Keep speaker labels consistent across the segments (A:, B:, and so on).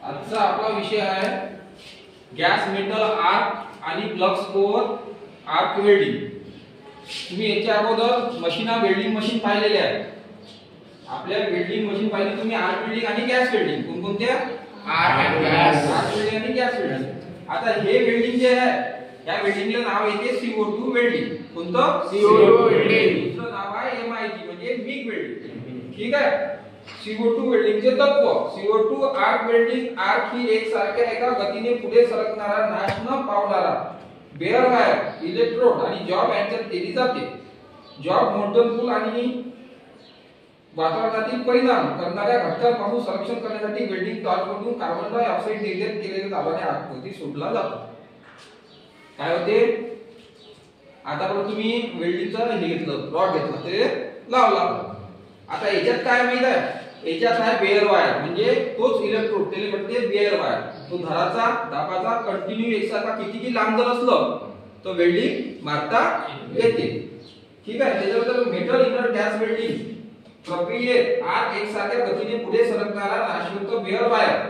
A: आजचा आपला विषय आहे गॅस मेटल आर्क आणि फ्लक्स कोअर आर्क वेल्डिंग। तुम्ही याच्या अगोदर मशीना वेल्डिंग मशीन पाहिलेले आहे। आपल्या वेल्डिंग मशीन पाहिली तुम्ही आर्क वेल्डिंग आणि गॅस वेल्डिंग। कोणकोणत्या? आर्क आणि गॅस, आर्क वेल्डिंग आणि गॅस वेल्डिंग। आता हे वेल्डिंग जे आहे या वेल्डिंगला नाव येते CO2 वेल्डिंग। कोणतं? CO2 welding. दुसरं नाव आहे MIG म्हणजे मिग वेल्डिंग। ठीक आहे। CO2 वेल्डिंगचे तत्व। CO2 आर्क वेल्डिंग, आर्क ही एकसारख्या एका गतीने पुढे सरकणारा, नाश न पावणारा बेअर वायर, इलेक्ट्रोड आणि जॉब यांच्यात केली जाते। जॉब मोल्टन पूल आणि वातावरणातील परिणाम करणाऱ्या घटकांपासून संरक्षण करण्यासाठी वेल्डिंग टॉर्चमधून कार्बन डाय ऑक्साईड निर्गत केलेल्या दाबाने आतमध्ये सोडला जातो। काय होते? आता पण तुम्ही वेल्डिंगचा हे घेतलं, रॉड घेतला, ते लावला। आता याच्यात काय माहित आहे? याच्यात आहे बेअर वायर म्हणजे तोच इलेक्ट्रोड, त्याला म्हणते बेअर वायर। तो धाराचा दाबाचा कंटिन्यू एकसारखा कितीही लांब जर असलं तर वेल्डिंग मारता येते। ठीक आहे। त्याच्यानंतर मेटल इनर गॅस वेल्डिंग प्रक्रियेत आत एकसारख्या गतीने पुढे सरकणारा नाशवंत बेअर वायर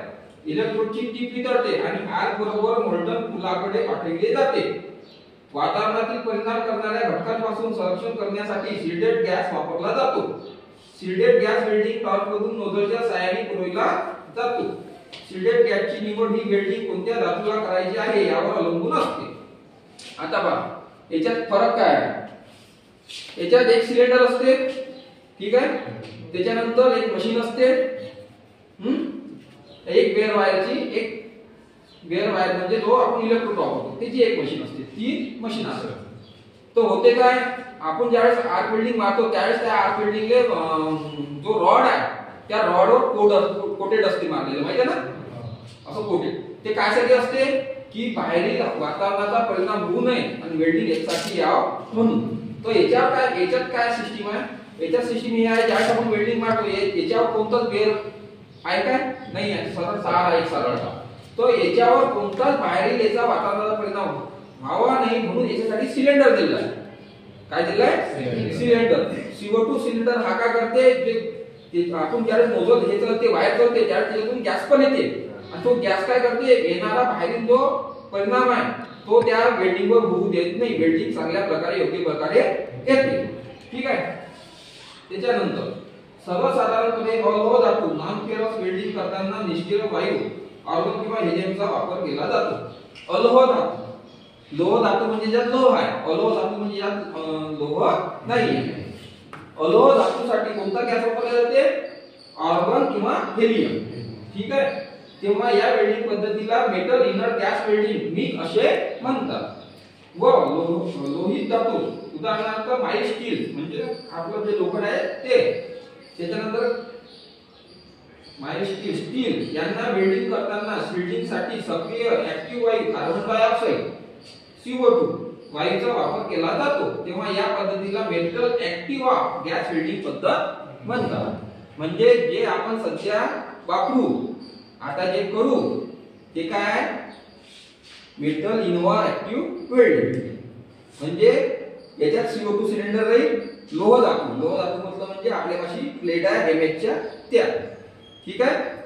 A: इलेक्ट्रोडची टीप वितळते आणि आर्क बरोबर मोल्टन पुलाकडे पाठवले जाते। वातावरणातील परिणाम करणाऱ्या घटकांपासून संरक्षण करण्यासाठी शिल्डेड गॅस वापरला जातो। शिल्डेड गॅस वेल्डिंग टॉर्चमधून नोझलच्या सहाय्याने पुरवला जातो। शिल्डेड गॅसची निवड ही वेल्डिंग कोणत्या धातूला करायची आहे यावर अवलंबून असते। आता पहा याच्यात फरक काय आहे? याच्यात एक सिलेंडर असते, ठीक आहे, त्याच्यानंतर एक मशीन असते, एक बेअर वायरची, एक बेअर वायर म्हणजे जो आपण इलेक्ट्रोड वापरतो त्याची एक मशीन असते, तीन मशीन असतात। तो होते काय? आपण ज्यावेळेस आर्क वेल्डिंग मारतो त्यावेळेस त्या आर्क वेल्डिंगले जो रॉड आहे त्या रॉडवर कोटेड असते मारलेलं, माहिती आहे ना? असं कोटेड ते कायसाठी असते की बाहेरील वातावरणाचा परिणाम होऊ नये आणि वेल्डिंग एकसारखी यावं म्हणून। तो याच्यात काय सिस्टीम आहे? याच्यात सिस्टीम ही आहे ज्यावेळेस आपण वेल्डिंग मारतो याच्यावर कोणताच बेअर आहे काय? नाही आहे, सरळ सार आहे, सरळ। तो याच्यावर कोणताच बाहेरील याचा वातावरणाचा परिणाम व्हावा नाही म्हणून याच्यासाठी सिलेंडर दिलेला आहे। काय दिलंय? सिलेंडर। CO2 सिलेंडर हा काय करते? जे आपण ज्यावेळेस नोझल हे चालते, वायर चालते, त्यावेळेस त्याच्यातून गॅस पण येते आणि तो गॅस काय करते? येणारा बाहेरील जो परिणाम आहे तो त्या वेल्डिंगवर होऊ देत नाही। वेल्डिंग चांगल्या प्रकारे, योग्य प्रकारे येते। ठीक आहे। त्याच्यानंतर सर्वसाधारणपणे अलोह धातू नॉन फेरस वेल्डिंग करताना निष्क्रिय वायू, आर्गॉन किंवा हेलियमचा वापर केला जातो। अलोह धातू, लोह धातू म्हणजे ज्यात लोह आहे, अलोह धातू म्हणजे ज्यात लोह नाही आहे। अलोह धातूसाठी कोणता गॅस वापरला जाते? आर्गॉन किंवा हेलियम। ठीक आहे। तेव्हा या वेल्डिंग पद्धतीला metal inner gas welding MiG असे म्हणतात। व लोहित धातू उदाहरणार्थ माइल्ड स्टील म्हणजे आपलं जे लोखंड आहे ते, त्याच्यानंतर माइल्ड स्टील यांना वेल्डिंग करताना वेल्डिंगसाठी सक्रिय ऍक्टिव्ह वायू कार्बन डाय ऑक्साईड CO2 वायूचा वापर केला जातो। तेव्हा या पद्धतीला मेटल ऍक्टिव्ह गॅस वेल्डिंग पद्धत म्हणतात। म्हणजे जे आपण सध्या वापरू, आता जे करू ते काय? Metal Innova active welding. म्हणजे याच्यात CO2 सिलेंडर राहील, लोह धातू, लोह धातू म्हटलं म्हणजे आपल्यापाशी प्लेट आहे MH च्या त्या। ठीक आहे।